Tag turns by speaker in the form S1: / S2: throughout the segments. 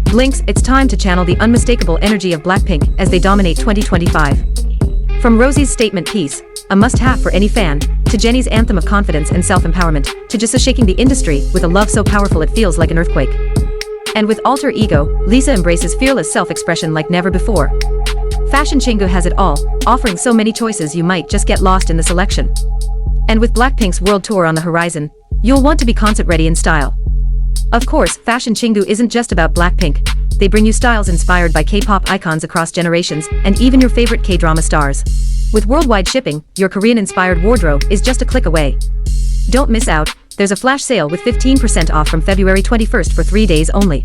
S1: Blinks, it's time to channel the unmistakable energy of Blackpink as they dominate 2025. From Rosie's statement piece, a must-have for any fan, to Jennie's anthem of confidence and self-empowerment, to Jisoo shaking the industry with a love so powerful it feels like an earthquake. And with alter ego, Lisa embraces fearless self-expression like never before. Fashion Chingu has it all, offering so many choices you might just get lost in the selection. And with Blackpink's world tour on the horizon, you'll want to be concert-ready in style. Of course, Fashion Chingu isn't just about Blackpink. They bring you styles inspired by K-pop icons across generations, and even your favorite K-drama stars. With worldwide shipping, your Korean-inspired wardrobe is just a click away. Don't miss out, there's a flash sale with 15% off from February 21st for 3 days only.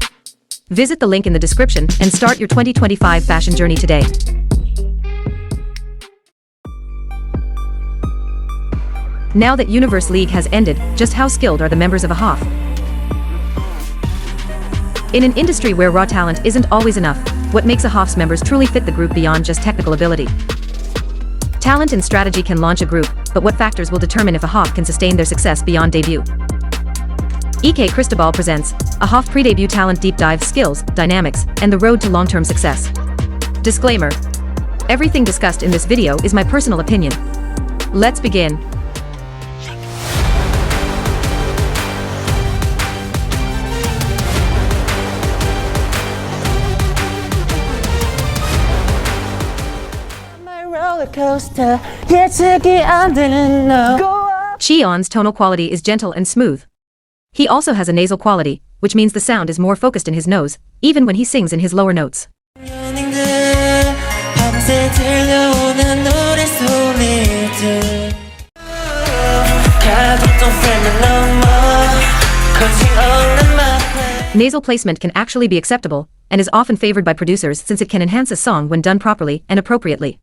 S1: Visit the link in the description and start your 2025 fashion journey today. Now that Universe League has ended, just how skilled are the members of AHOF? In an industry where raw talent isn't always enough, what makes AHOF's members truly fit the group beyond just technical ability? Talent and strategy can launch a group, but what factors will determine if AHOF can sustain their success beyond debut? Cristobal presents AHOF pre-debut talent deep dive skills, dynamics, and the road to long-term success. Disclaimer: everything discussed in this video is my personal opinion. Let's begin. Cheon's tonal quality is gentle and smooth. He also has a nasal quality, which means the sound is more focused in his nose, even when he sings in his lower notes. Nasal placement can actually be acceptable, and is often favored by producers since it can enhance a song when done properly and appropriately.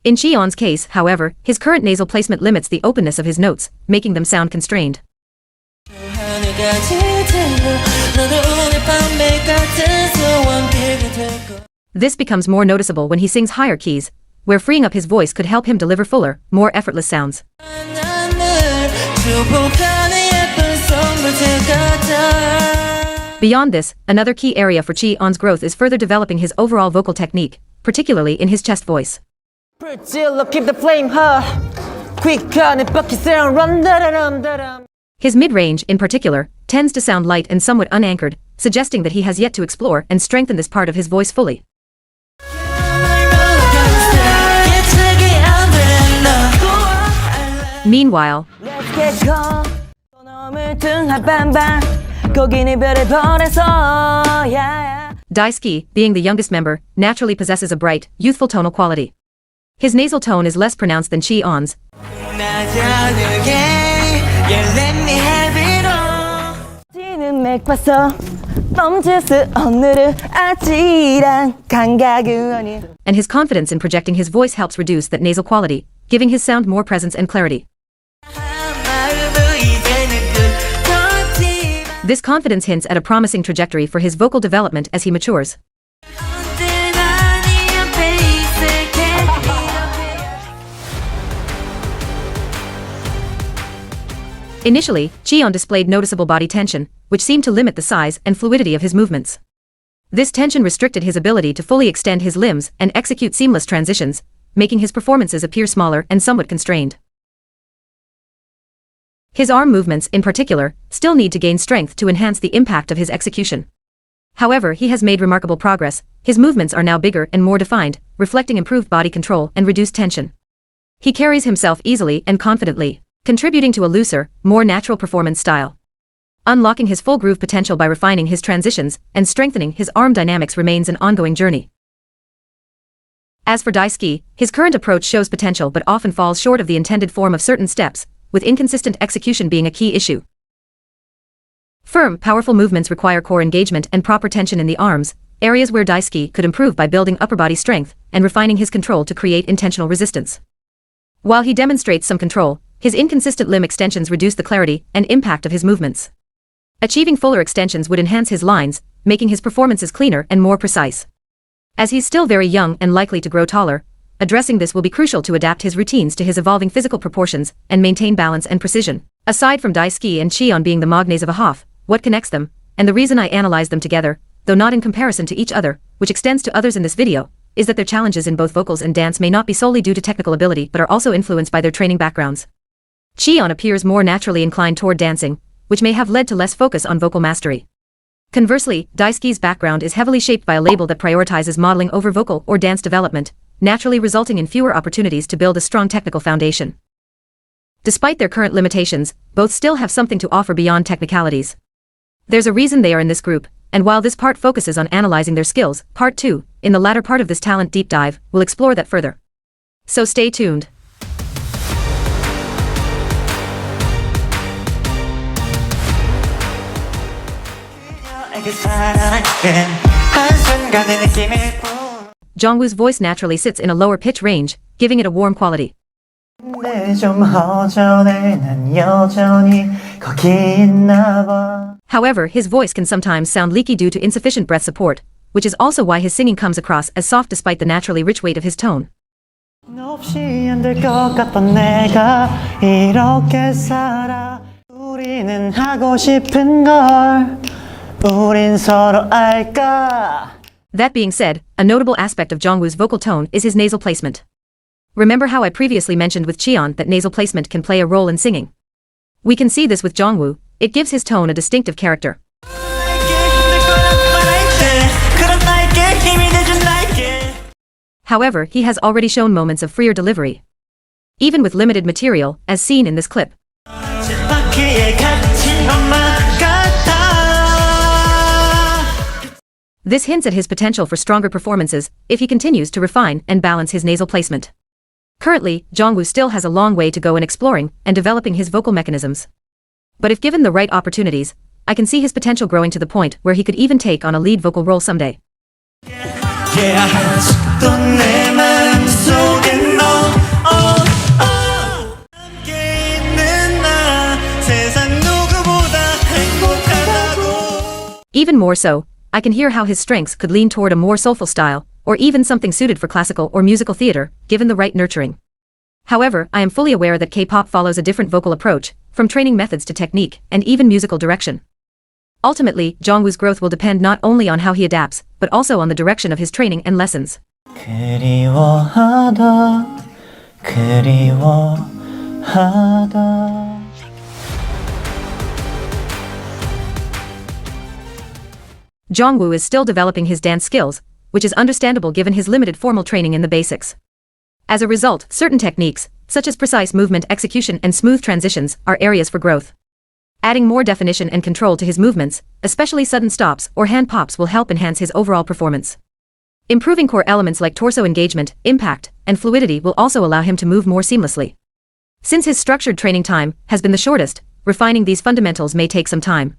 S1: In Cheon's case, however, his current nasal placement limits the openness of his notes, making them sound constrained. This becomes more noticeable when he sings higher keys, where freeing up his voice could help him deliver fuller, more effortless sounds. Beyond this, another key area for Cheon's growth is further developing his overall vocal technique, particularly in his chest voice. His mid-range, in particular, tends to sound light and somewhat unanchored, suggesting that he has yet to explore and strengthen this part of his voice fully. Meanwhile, Daisuke, being the youngest member, naturally possesses a bright, youthful tonal quality. His nasal tone is less pronounced than Cheon's, and his confidence in projecting his voice helps reduce that nasal quality, giving his sound more presence and clarity. This confidence hints at a promising trajectory for his vocal development as he matures. Initially, Cheon displayed noticeable body tension, which seemed to limit the size and fluidity of his movements. This tension restricted his ability to fully extend his limbs and execute seamless transitions, making his performances appear smaller and somewhat constrained. His arm movements, in particular, still need to gain strength to enhance the impact of his execution. However, he has made remarkable progress. His movements are now bigger and more defined, reflecting improved body control and reduced tension. He carries himself easily and confidently, contributing to a looser, more natural performance style. Unlocking his full groove potential by refining his transitions and strengthening his arm dynamics remains an ongoing journey. As for Daisuke, his current approach shows potential but often falls short of the intended form of certain steps, with inconsistent execution being a key issue. Firm, powerful movements require core engagement and proper tension in the arms, areas where Daisuke could improve by building upper body strength and refining his control to create intentional resistance. While he demonstrates some control, his inconsistent limb extensions reduce the clarity and impact of his movements. Achieving fuller extensions would enhance his lines, making his performances cleaner and more precise. As he's still very young and likely to grow taller, addressing this will be crucial to adapt his routines to his evolving physical proportions and maintain balance and precision. Aside from Daisuke and Cheon being the maknaez of AHOF, what connects them? and the reason I analyze them together, though not in comparison to each other, which extends to others in this video, is that their challenges in both vocals and dance may not be solely due to technical ability but are also influenced by their training backgrounds. Cheon appears more naturally inclined toward dancing, which may have led to less focus on vocal mastery. Conversely, Daisuke's background is heavily shaped by a label that prioritizes modeling over vocal or dance development, naturally resulting in fewer opportunities to build a strong technical foundation. Despite their current limitations, both still have something to offer beyond technicalities. There's a reason they are in this group, and while this part focuses on analyzing their skills, part 2, in the latter part of this talent deep dive, will explore that further. So stay tuned. Jongwoo's voice naturally sits in a lower pitch range, giving it a warm quality. However, his voice can sometimes sound leaky due to insufficient breath support, which is also why his singing comes across as soft despite the naturally rich weight of his tone. That being said, a notable aspect of Jongwoo's vocal tone is his nasal placement. Remember how I previously mentioned with Cheon that nasal placement can play a role in singing? We can see this with Jongwoo. It gives his tone a distinctive character. However, he has already shown moments of freer delivery, even with limited material, as seen in this clip. This hints at his potential for stronger performances if he continues to refine and balance his nasal placement. Currently, Jongwoo still has a long way to go in exploring and developing his vocal mechanisms. But if given the right opportunities, I can see his potential growing to the point where he could even take on a lead vocal role someday. Even more so, I can hear how his strengths could lean toward a more soulful style, or even something suited for classical or musical theater, given the right nurturing. However, I am fully aware that K-pop follows a different vocal approach, from training methods to technique, and even musical direction. Ultimately, Jongwoo's growth will depend not only on how he adapts, but also on the direction of his training and lessons. Jongwoo is still developing his dance skills, which is understandable given his limited formal training in the basics. As a result, certain techniques, such as precise movement execution and smooth transitions, are areas for growth. Adding more definition and control to his movements, especially sudden stops or hand pops, will help enhance his overall performance. Improving core elements like torso engagement, impact, and fluidity will also allow him to move more seamlessly. Since his structured training time has been the shortest, refining these fundamentals may take some time.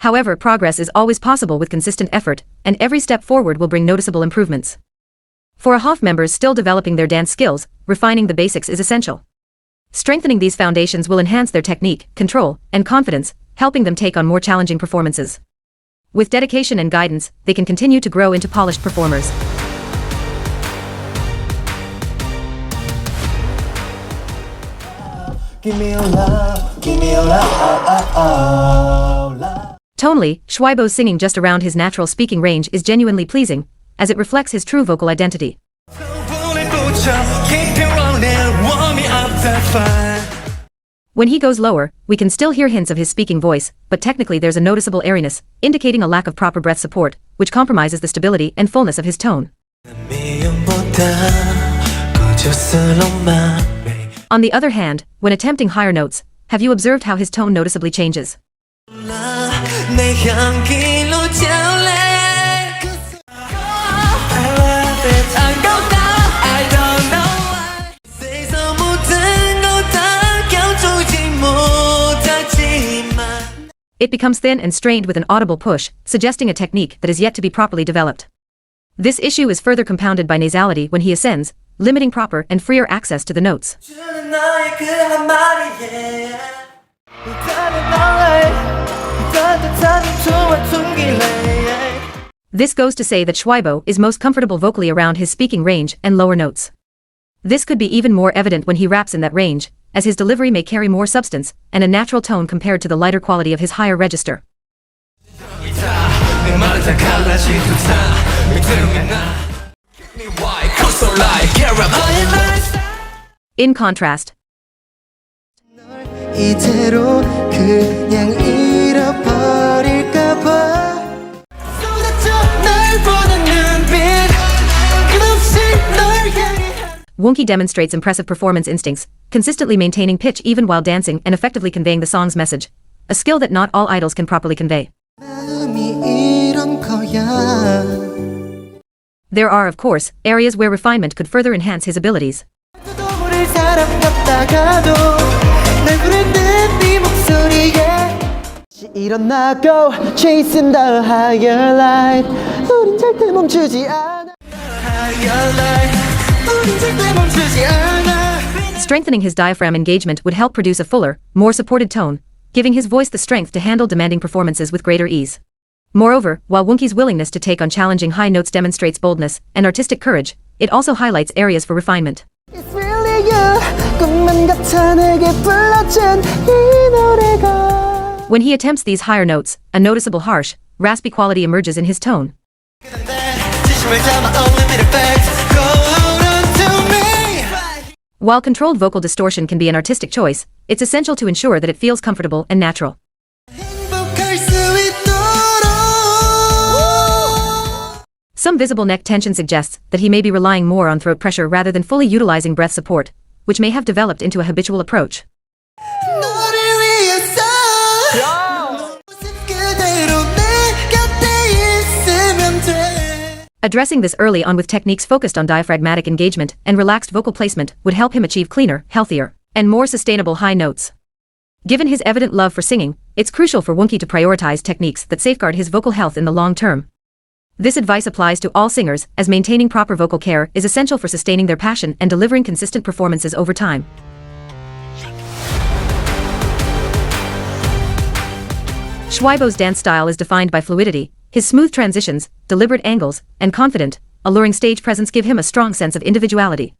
S1: However, progress is always possible with consistent effort, and every step forward will bring noticeable improvements. For AHOF members still developing their dance skills, refining the basics is essential. Strengthening these foundations will enhance their technique, control, and confidence, helping them take on more challenging performances. With dedication and guidance, they can continue to grow into polished performers. Tonally, Schweibo's singing just around his natural speaking range is genuinely pleasing, as it reflects his true vocal identity. When he goes lower, we can still hear hints of his speaking voice, but technically there's a noticeable airiness, indicating a lack of proper breath support, which compromises the stability and fullness of his tone. On the other hand, when attempting higher notes, have you observed how his tone noticeably changes? It becomes thin and strained with an audible push, suggesting a technique that is yet to be properly developed. This issue is further compounded by nasality when he ascends, limiting proper and freer access to the notes. This goes to say that Schweibo is most comfortable vocally around his speaking range and lower notes. This could be even more evident when he raps in that range, as his delivery may carry more substance and a natural tone compared to the lighter quality of his higher register. In contrast,
S2: 이대로 그냥 잃어버릴까 봐 쏟아져 날 보는 눈빛 끝없이 널 향해
S1: Wonky demonstrates impressive performance instincts, consistently maintaining pitch even while dancing and effectively conveying the song's message, a skill that not all idols can properly convey.
S2: 마음이 이런 거야
S1: There are, of course, areas where refinement could further enhance his abilities.
S2: 또 모를 사람 같다가도 날 부르는 네 목소리에 일어나고 chasing the higher light 우린 절대 멈추지 않아 higher light 우린 절대 멈추지 않아
S1: Strengthening his diaphragm engagement would help produce a fuller, more supported tone, giving his voice the strength to handle demanding performances with greater ease. Moreover, while Wonky's willingness to take on challenging high notes demonstrates boldness and artistic courage, it also highlights areas for refinement.
S2: It's really you 꿈만 같아 내게 불러준 이 노래가
S1: When he attempts these higher notes, a noticeable harsh, raspy quality emerges in his tone.
S2: 지심을 담아 unlimited facts go on to me
S1: While controlled vocal distortion can be an artistic choice, it's essential to ensure that it feels comfortable and natural.
S2: 행복할 수 있도록
S1: Some visible neck tension suggests that he may be relying more on throat pressure rather than fully utilizing breath support, which may have developed into a habitual approach.
S2: 너를 위해서 그대로 내 곁에 있으면 돼
S1: Addressing this early on with techniques focused on diaphragmatic engagement and relaxed vocal placement would help him achieve cleaner, healthier, and more sustainable high notes. Given his evident love for singing, it's crucial for Wonky to prioritize techniques that safeguard his vocal health in the long term. This advice applies to all singers, as maintaining proper vocal care is essential for sustaining their passion and delivering consistent performances over time. Schweibo's dance style is defined by fluidity. His smooth transitions, deliberate angles, and confident, alluring stage presence give him a strong sense of individuality.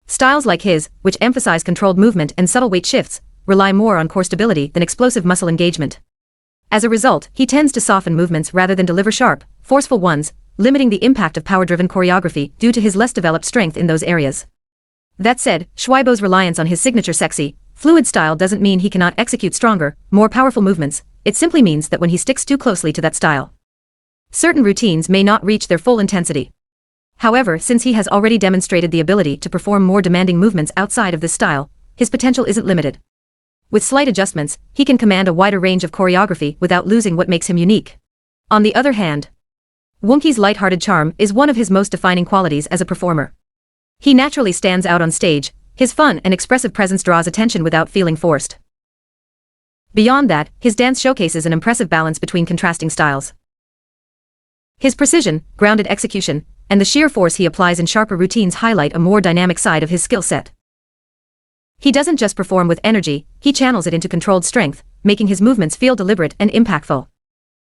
S1: Styles like his, which emphasize controlled movement and subtle weight shifts, rely more on core stability than explosive muscle engagement. As a result, he tends to soften movements rather than deliver sharp, forceful ones, limiting the impact of power-driven choreography due to his less developed strength in those areas. That said, Schweibo's reliance on his signature sexy, fluid style doesn't mean he cannot execute stronger, more powerful movements. It simply means that when he sticks too closely to that style, certain routines may not reach their full intensity. However, since he has already demonstrated the ability to perform more demanding movements outside of this style, his potential isn't limited. With slight adjustments, he can command a wider range of choreography without losing what makes him unique. On the other hand, Wonky's light-hearted charm is one of his most defining qualities as a performer. He naturally stands out on stage. His fun and expressive presence draws attention without feeling forced. Beyond that, his dance showcases an impressive balance between contrasting styles. His precision, grounded execution, and the sheer force he applies in sharper routines highlight a more dynamic side of his skill set. He doesn't just perform with energy, he channels it into controlled strength, making his movements feel deliberate and impactful.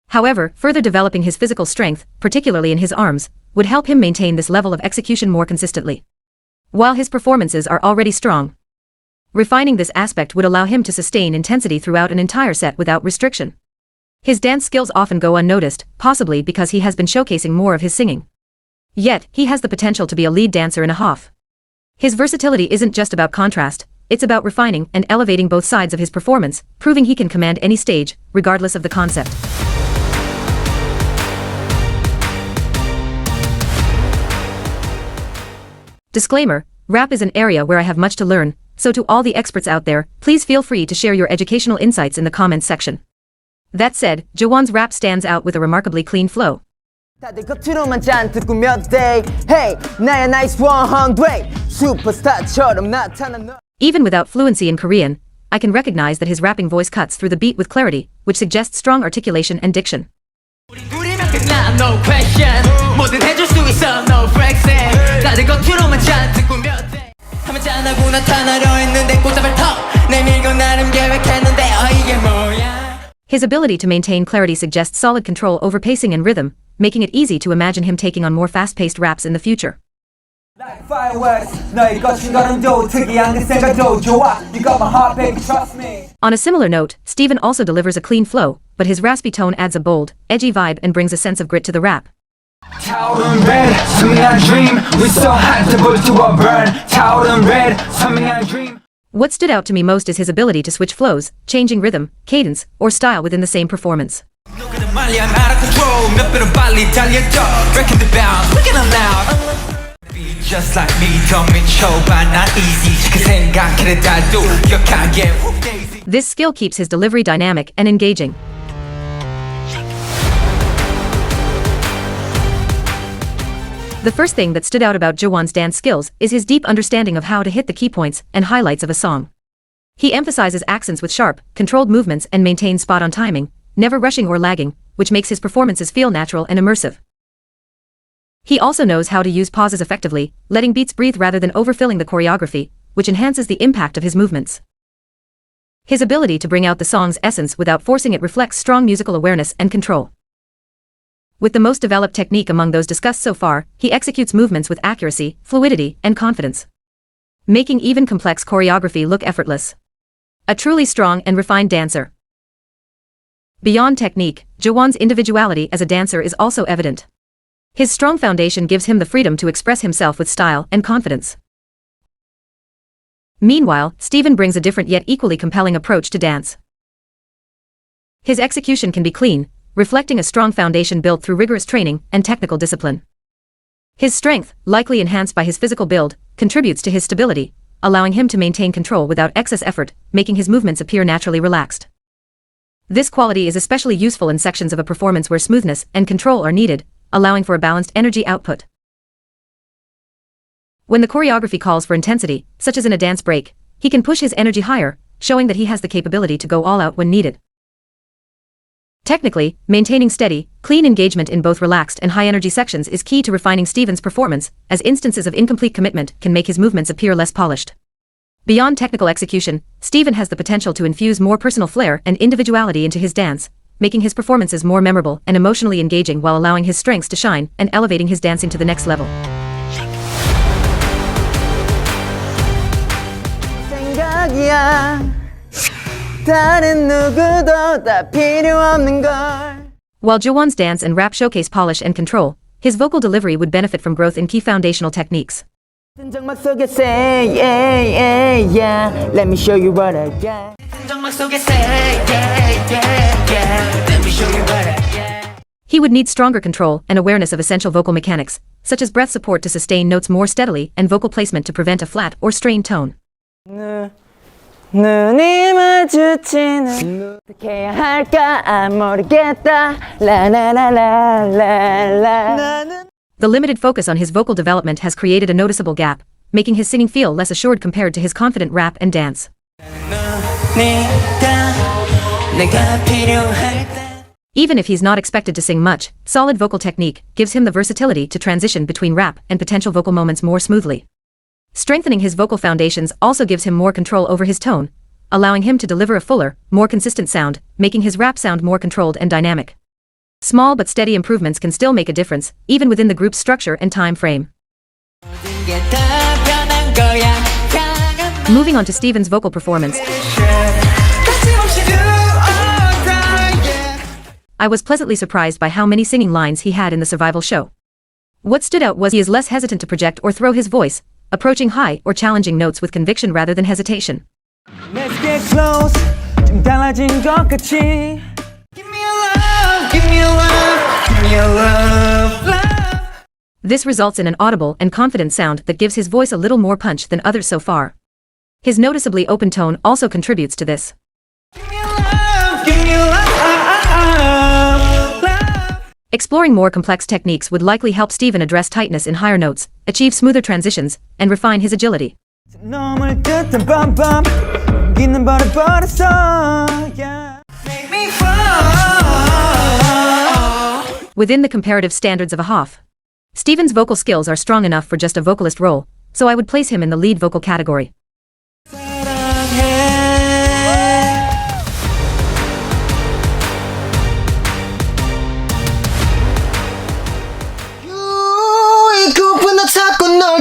S1: However, further developing his physical strength, particularly in his arms, would help him maintain this level of execution more consistently. While his performances are already strong, refining this aspect would allow him to sustain intensity throughout an entire set without restriction. His dance skills often go unnoticed, possibly because he has been showcasing more of his singing. Yet, he has the potential to be a lead dancer in AHOF. His versatility isn't just about contrast, it's about refining and elevating both sides of his performance, proving he can command any stage, regardless of the concept. Disclaimer: rap is an area where I have much to learn, so to all the experts out there, please feel free to share your educational insights in the comments section. That said, Jawon's rap stands out with a remarkably clean flow.
S2: 다들 겉으로만 잔뜩 꾸몄대 Hey 나야 nice 100 슈퍼스타처럼 나타난 너
S1: Even without fluency in Korean, I can recognize that his rapping voice cuts through the beat with clarity, which suggests strong articulation and diction.
S3: 우리면 끝나 no question 뭐든 해줄 수 있어 no flexing 다들 겉으로만 잔뜩 꾸몄대 하면 짠하고 나타나려 했는데 꽃잡을 턱 내밀고 나름 계획했는데 이게 뭐야
S1: His ability to maintain clarity suggests solid control over pacing and rhythm, making it easy to imagine him taking on more fast-paced raps in the future.
S2: Like fireworks, 너의 거친 걸음도 특이한 그 생각도 좋아. You got my heart, baby, trust me.
S1: On a similar note, Steven also delivers a clean flow, but his raspy tone adds a bold, edgy vibe and brings a sense of grit to the rap.
S4: 타오른 red, 선명한 dream. We so hot, the bullets to a burn. 타오른 red, 선명한 dream.
S1: What stood out to me most is his ability to switch flows, changing rhythm, cadence, or style within the same performance.
S4: Just like me, don't 미쳐봐 not easy. 그 생각해도 다도 기억하게.
S1: This skill keeps his delivery dynamic and engaging. The first thing that stood out about Jawan's dance skills is his deep understanding of how to hit the key points and highlights of a song. He emphasizes accents with sharp, controlled movements and maintains spot-on timing, never rushing or lagging, which makes his performances feel natural and immersive. He also knows how to use pauses effectively, letting beats breathe rather than overfilling the choreography, which enhances the impact of his movements. His ability to bring out the song's essence without forcing it reflects strong musical awareness and control. With the most developed technique among those discussed so far, he executes movements with accuracy, fluidity, and confidence, making even complex choreography look effortless. A truly strong and refined dancer. Beyond technique, Jawan's individuality as a dancer is also evident. His strong foundation gives him the freedom to express himself with style and confidence. Meanwhile, Steven brings a different yet equally compelling approach to dance. His execution can be clean, reflecting a strong foundation built through rigorous training and technical discipline. His strength, likely enhanced by his physical build, contributes to his stability, allowing him to maintain control without excess effort, making his movements appear naturally relaxed. This quality is especially useful in sections of a performance where smoothness and control are needed, allowing for a balanced energy output. When the choreography calls for intensity, such as in a dance break, he can push his energy higher, showing that he has the capability to go all out when needed. Technically, maintaining steady, clean engagement in both relaxed and high-energy sections is key to refining Steven's performance, as instances of incomplete commitment can make his movements appear less polished. Beyond technical execution, Steven has the potential to infuse more personal flair and individuality into his dance, making his performances more memorable and emotionally engaging while allowing his strengths to shine and elevating his dancing to the next level. While Jawan's dance and rap showcase polish and control, his vocal delivery would benefit from growth in key foundational techniques.
S2: Let me show you what I got.
S1: He would need stronger control and awareness of essential vocal mechanics, such as breath support to sustain notes more steadily and vocal placement to prevent a flat or strained tone.
S2: 눈이 마주치는 어떻게 해야 할까 모르겠다 라라라라라라.
S1: The limited focus on his vocal development has created a noticeable gap, making his singing feel less assured compared to his confident rap and dance. Even if he's not expected to sing much, solid vocal technique gives him the versatility to transition between rap and potential vocal moments more smoothly. Strengthening his vocal foundations also gives him more control over his tone, allowing him to deliver a fuller, more consistent sound, making his rap sound more controlled and dynamic. Small but steady improvements can still make a difference, even within the group's structure and time frame. Moving on to Steven's vocal performance. I was pleasantly surprised by how many singing lines he had in the survival show. What stood out was he is less hesitant to project or throw his voice, approaching high or challenging notes with conviction rather than hesitation.
S2: Let's get close. 좀 달라진 것 같이. Give me a love, give me a love, give me a love, love.
S1: This results in an audible and confident sound that gives his voice a little more punch than others so far. His noticeably open tone also contributes to this.
S2: Give me a love, give me a love, love.
S1: Exploring more complex techniques would likely help Steven address tightness in higher notes, achieve smoother transitions, and refine his agility. Within the comparative standards of AHOF, Steven's vocal skills are strong enough for just a vocalist role, so I would place him in the lead vocal category.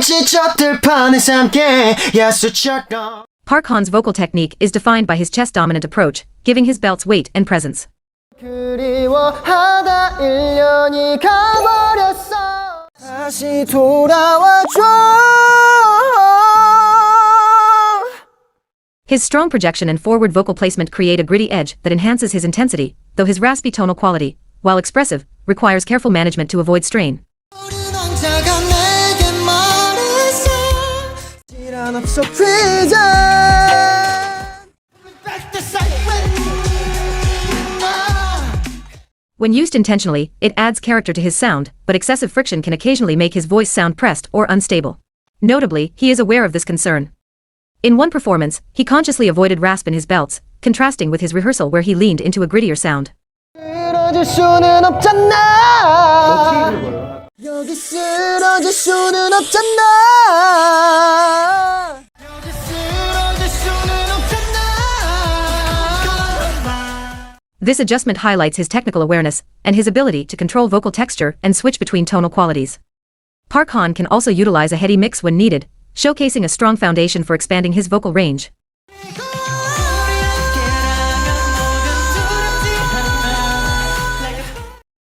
S2: 다시 저 들판에서 함께 야수처럼.
S1: Park Han's vocal technique is defined by his chest-dominant approach, giving his belts weight and presence.
S2: 그리워하다 1년이 가버렸어 다시 돌아와줘.
S1: His strong projection and forward vocal placement create a gritty edge that enhances his intensity, though his raspy tonal quality, while expressive, requires careful management to avoid strain. When used intentionally, it adds character to his sound, but excessive friction can occasionally make his voice sound pressed or unstable. Notably, he is aware of this concern. In one performance, he consciously avoided rasp in his belts, contrasting with his rehearsal where he leaned into a grittier sound.
S2: 쓰러질 수는 없잖아. 여기 쓰러질 수는 없잖아. 여기 쓰러질 수는 없잖아.
S1: This adjustment highlights his technical awareness and his ability to control vocal texture and switch between tonal qualities. Park Han can also utilize a heady mix when needed, showcasing a strong foundation for expanding his vocal range.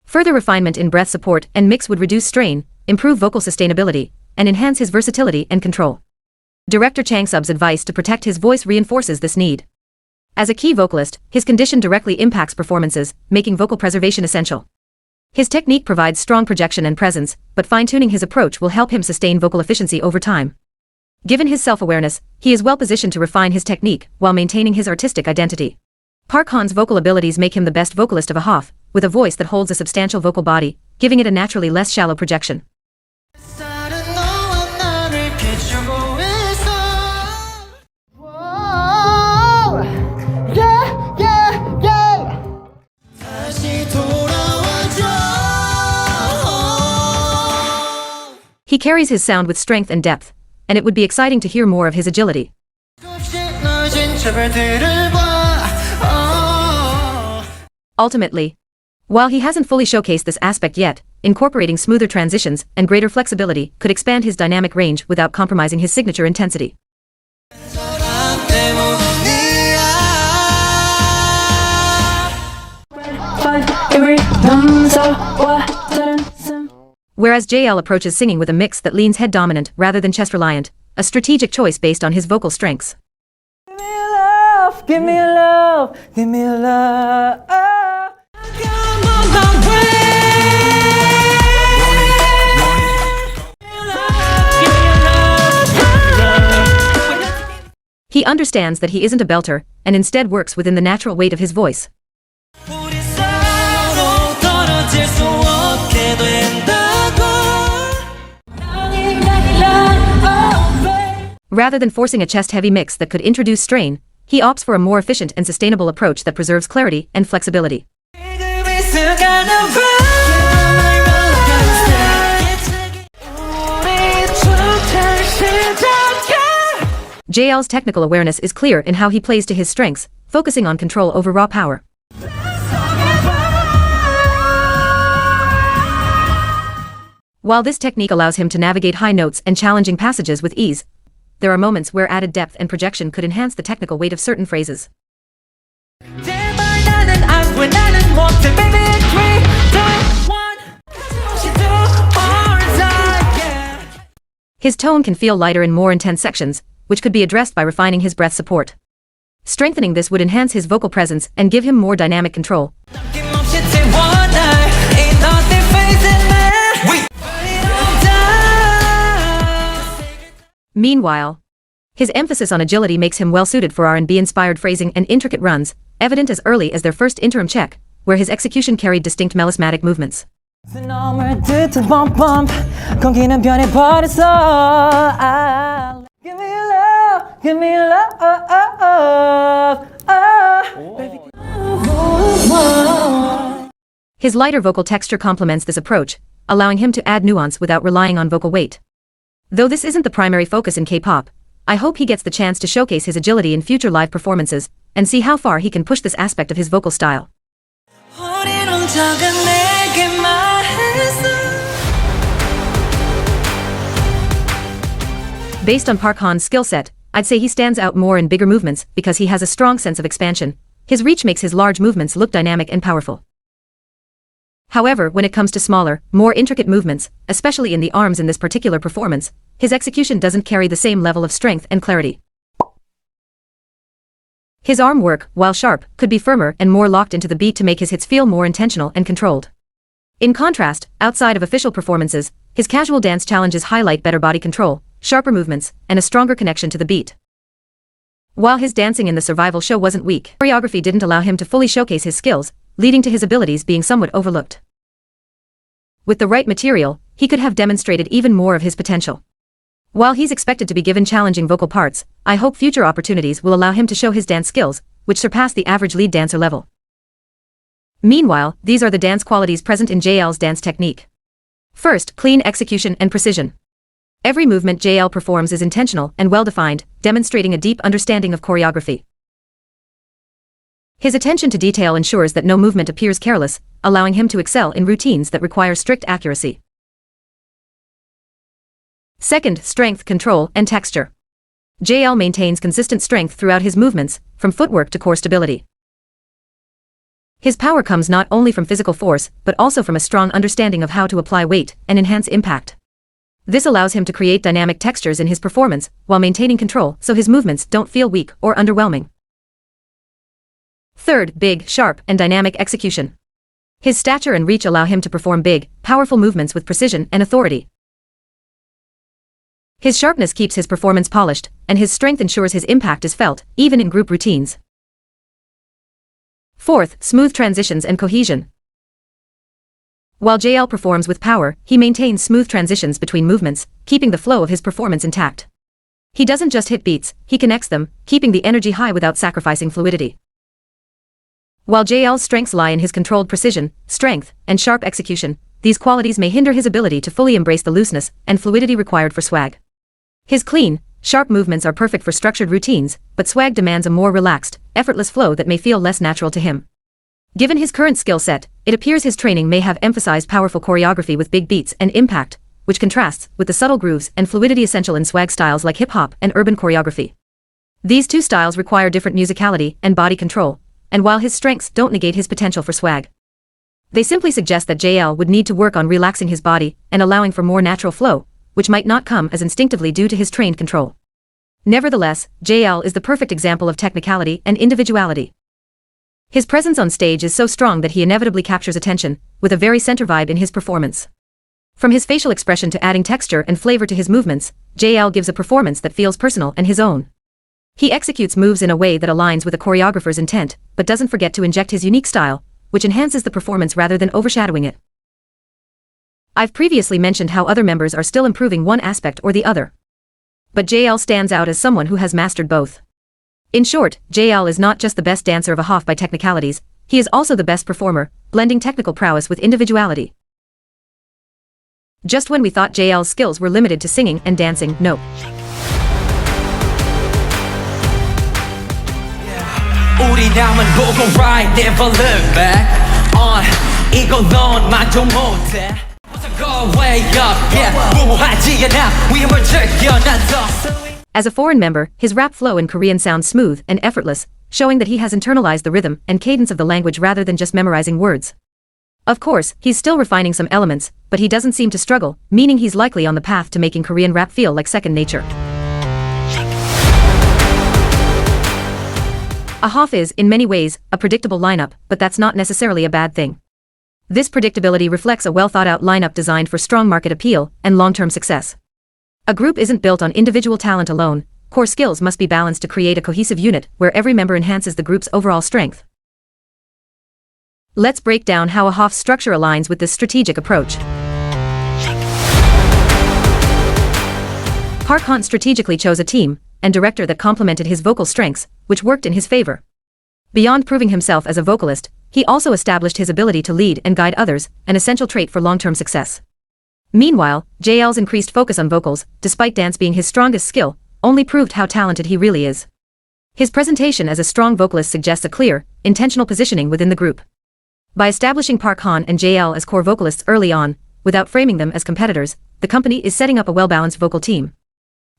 S1: Further refinement in breath support and mix would reduce strain, improve vocal sustainability, and enhance his versatility and control. Director Chang Sub's advice to protect his voice reinforces this need. As a key vocalist, his condition directly impacts performances, making vocal preservation essential. His technique provides strong projection and presence, but fine-tuning his approach will help him sustain vocal efficiency over time. Given his self-awareness, he is well positioned to refine his technique while maintaining his artistic identity. Park Han's vocal abilities make him the best vocalist of AHOF, with a voice that holds a substantial vocal body, giving it a naturally less shallow projection. He carries his sound with strength and depth, and it would be exciting to hear more of his agility. Ultimately, while he hasn't fully showcased this aspect yet, incorporating smoother transitions and greater flexibility could expand his dynamic range without compromising his signature intensity. Whereas JL approaches singing with a mix that leans head dominant rather than chest reliant, a strategic choice based on his vocal strengths.
S2: Give me love, give me love, give me love. Come on my way.
S1: He understands that he isn't a belter, and instead works within the natural weight of his voice. Rather than forcing a chest-heavy mix that could introduce strain, he opts for a more efficient and sustainable approach that preserves clarity and flexibility. JL's technical awareness is clear in how he plays to his strengths, focusing on control over raw power. While this technique allows him to navigate high notes and challenging passages with ease, there are moments where added depth and projection could enhance the technical weight of certain phrases. His tone can feel lighter in more intense sections, which could be addressed by refining his breath support. Strengthening this would enhance his vocal presence and give him more dynamic control. Meanwhile, his emphasis on agility makes him well-suited for R&B-inspired phrasing and intricate runs, evident as early as their first interim check, where his execution carried distinct melismatic movements.
S2: Give me love, give me love.
S1: His lighter vocal texture complements this approach, allowing him to add nuance without relying on vocal weight. Though this isn't the primary focus in K-pop, I hope he gets the chance to showcase his agility in future live performances, and see how far he can push this aspect of his vocal style. Based on Park Han's skill set, I'd say he stands out more in bigger movements because he has a strong sense of expansion. His reach makes his large movements look dynamic and powerful. However, when it comes to smaller, more intricate movements, especially in the arms in this particular performance, his execution doesn't carry the same level of strength and clarity. His arm work, while sharp, could be firmer and more locked into the beat to make his hits feel more intentional and controlled. In contrast, outside of official performances, his casual dance challenges highlight better body control, sharper movements, and a stronger connection to the beat. While his dancing in the survival show wasn't weak, choreography didn't allow him to fully showcase his skills, leading to his abilities being somewhat overlooked. With the right material, he could have demonstrated even more of his potential. While he's expected to be given challenging vocal parts, I hope future opportunities will allow him to show his dance skills, which surpass the average lead dancer level. Meanwhile, these are the dance qualities present in JL's dance technique. First, clean execution and precision. Every movement JL performs is intentional and well-defined, demonstrating a deep understanding of choreography. His attention to detail ensures that no movement appears careless, allowing him to excel in routines that require strict accuracy. Second, strength, control, and texture. JL maintains consistent strength throughout his movements, from footwork to core stability. His power comes not only from physical force, but also from a strong understanding of how to apply weight and enhance impact. This allows him to create dynamic textures in his performance, while maintaining control so his movements don't feel weak or underwhelming. Third, big, sharp, and dynamic execution. His stature and reach allow him to perform big, powerful movements with precision and authority. His sharpness keeps his performance polished, and his strength ensures his impact is felt, even in group routines. Fourth, smooth transitions and cohesion. While JL performs with power, he maintains smooth transitions between movements, keeping the flow of his performance intact. He doesn't just hit beats, he connects them, keeping the energy high without sacrificing fluidity. While JL's strengths lie in his controlled precision, strength, and sharp execution, these qualities may hinder his ability to fully embrace the looseness and fluidity required for swag. His clean, sharp movements are perfect for structured routines, but swag demands a more relaxed, effortless flow that may feel less natural to him. Given his current skill set, it appears his training may have emphasized powerful choreography with big beats and impact, which contrasts with the subtle grooves and fluidity essential in swag styles like hip-hop and urban choreography. These two styles require different musicality and body control, and while his strengths don't negate his potential for swag, they simply suggest that JL would need to work on relaxing his body and allowing for more natural flow, which might not come as instinctively due to his trained control. Nevertheless, JL is the perfect example of technicality and individuality. His presence on stage is so strong that he inevitably captures attention, with a very center vibe in his performance. From his facial expression to adding texture and flavor to his movements, JL gives a performance that feels personal and his own. He executes moves in a way that aligns with a choreographer's intent, but doesn't forget to inject his unique style, which enhances the performance rather than overshadowing it. I've previously mentioned how other members are still improving one aspect or the other. But JL stands out as someone who has mastered both. In short, JL is not just the best dancer of AHOF by technicalities, he is also the best performer, blending technical prowess with individuality. Just when we thought JL's skills were limited to singing and dancing, nope.
S3: 우리 남은 보고 right, never look back on 이거 넌 만족 못해 Go way up, yeah, 무모하지 않아 위험을 즐겨 난 더
S1: As a foreign member, his rap flow in Korean sounds smooth and effortless, showing that he has internalized the rhythm and cadence of the language rather than just memorizing words. Of course, he's still refining some elements, but he doesn't seem to struggle, meaning he's likely on the path to making Korean rap feel like second nature. AHOF is, in many ways, a predictable lineup, but that's not necessarily a bad thing. This predictability reflects a well-thought-out lineup designed for strong market appeal and long-term success. A group isn't built on individual talent alone, core skills must be balanced to create a cohesive unit where every member enhances the group's overall strength. Let's break down how AHOF's structure aligns with this strategic approach. Park Han strategically chose a team and director that complemented his vocal strengths, which worked in his favor. Beyond proving himself as a vocalist, he also established his ability to lead and guide others, an essential trait for long-term success. Meanwhile, JL's increased focus on vocals, despite dance being his strongest skill, only proved how talented he really is. His presentation as a strong vocalist suggests a clear, intentional positioning within the group. By establishing Park Han and JL as core vocalists early on, without framing them as competitors, the company is setting up a well-balanced vocal team.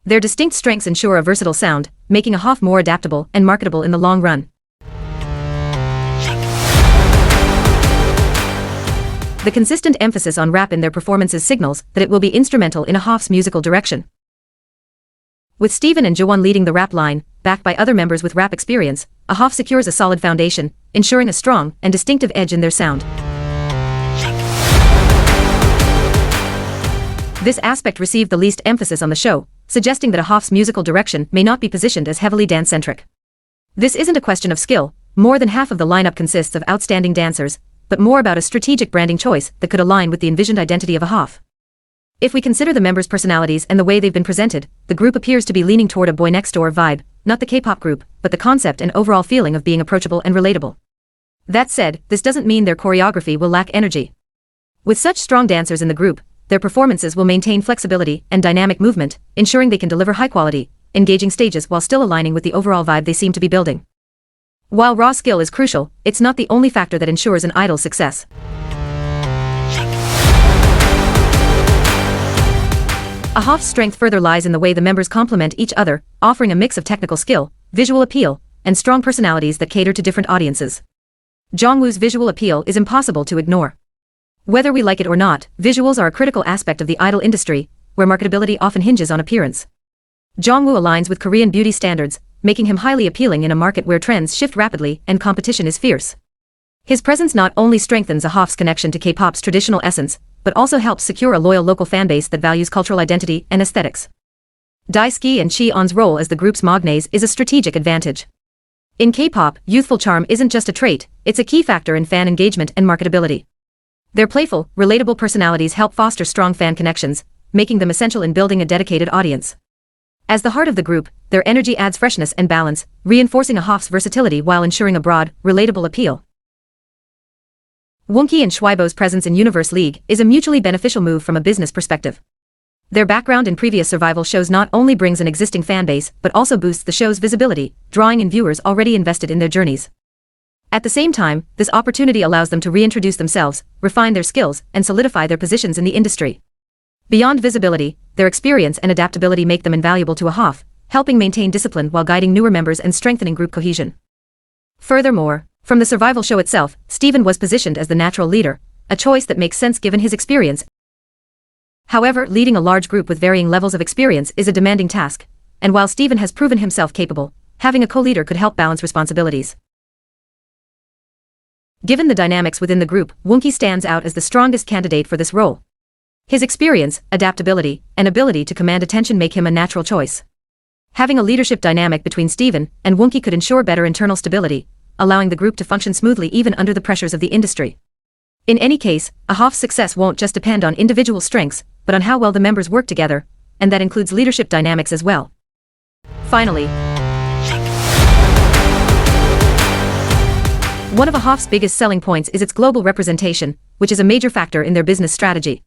S1: Their distinct strengths ensure a versatile sound, making AHOF more adaptable and marketable in the long run. The consistent emphasis on rap in their performances signals that it will be instrumental in AHOF's musical direction. With Steven and Jawan leading the rap line, backed by other members with rap experience, AHOF secures a solid foundation, ensuring a strong and distinctive edge in their sound. This aspect received the least emphasis on the show, suggesting that AHOF's musical direction may not be positioned as heavily dance-centric. This isn't a question of skill, more than half of the lineup consists of outstanding dancers, but more about a strategic branding choice that could align with the envisioned identity of AHOF. If we consider the members' personalities and the way they've been presented, the group appears to be leaning toward a boy next door vibe, not the K-pop group, but the concept and overall feeling of being approachable and relatable. That said, this doesn't mean their choreography will lack energy. With such strong dancers in the group, their performances will maintain flexibility and dynamic movement, ensuring they can deliver high-quality, engaging stages while still aligning with the overall vibe they seem to be building. While raw skill is crucial, it's not the only factor that ensures an idol's success. AHOF's strength further lies in the way the members complement each other, offering a mix of technical skill, visual appeal, and strong personalities that cater to different audiences. Jongwoo's visual appeal is impossible to ignore. Whether we like it or not, visuals are a critical aspect of the idol industry, where marketability often hinges on appearance. Jongwoo aligns with Korean beauty standards, making him highly appealing in a market where trends shift rapidly and competition is fierce. His presence not only strengthens AHOF's connection to K-pop's traditional essence, but also helps secure a loyal local fanbase that values cultural identity and aesthetics. Daisuke and Chi-on's role as the group's maknaez is a strategic advantage. In K-pop, youthful charm isn't just a trait, it's a key factor in fan engagement and marketability. Their playful, relatable personalities help foster strong fan connections, making them essential in building a dedicated audience. As the heart of the group, their energy adds freshness and balance, reinforcing AHOF's versatility while ensuring a broad, relatable appeal. Woonki and Schweibo's presence in Universe League is a mutually beneficial move from a business perspective. Their background in previous survival shows not only brings an existing fanbase but also boosts the show's visibility, drawing in viewers already invested in their journeys. At the same time, this opportunity allows them to reintroduce themselves, refine their skills, and solidify their positions in the industry. Beyond visibility, their experience and adaptability make them invaluable to AHOF, helping maintain discipline while guiding newer members and strengthening group cohesion. Furthermore, from the survival show itself, Steven was positioned as the natural leader, a choice that makes sense given his experience. However, leading a large group with varying levels of experience is a demanding task, and while Steven has proven himself capable, having a co-leader could help balance responsibilities. Given the dynamics within the group, Woonki stands out as the strongest candidate for this role. His experience, adaptability, and ability to command attention make him a natural choice. Having a leadership dynamic between Steven and Woonki could ensure better internal stability, allowing the group to function smoothly even under the pressures of the industry. In any case, AHOF's success won't just depend on individual strengths, but on how well the members work together, and that includes leadership dynamics as well. Finally, one of AHOF's biggest selling points is its global representation, which is a major factor in their business strategy.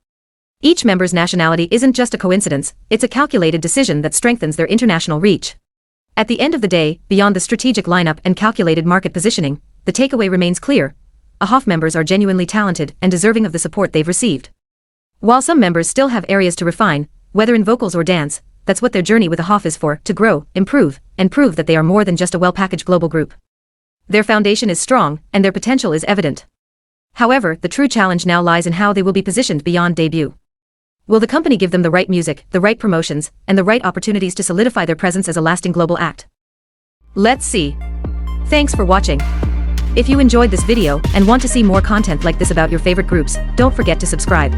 S1: Each member's nationality isn't just a coincidence, it's a calculated decision that strengthens their international reach. At the end of the day, beyond the strategic lineup and calculated market positioning, the takeaway remains clear. AHOF members are genuinely talented and deserving of the support they've received. While some members still have areas to refine, whether in vocals or dance, that's what their journey with AHOF is for, to grow, improve, and prove that they are more than just a well-packaged global group. Their foundation is strong, and their potential is evident. However, the true challenge now lies in how they will be positioned beyond debut. Will the company give them the right music, the right promotions, and the right opportunities to solidify their presence as a lasting global act? Let's see. Thanks for watching. If you enjoyed this video and want to see more content like this about your favorite groups, don't forget to subscribe.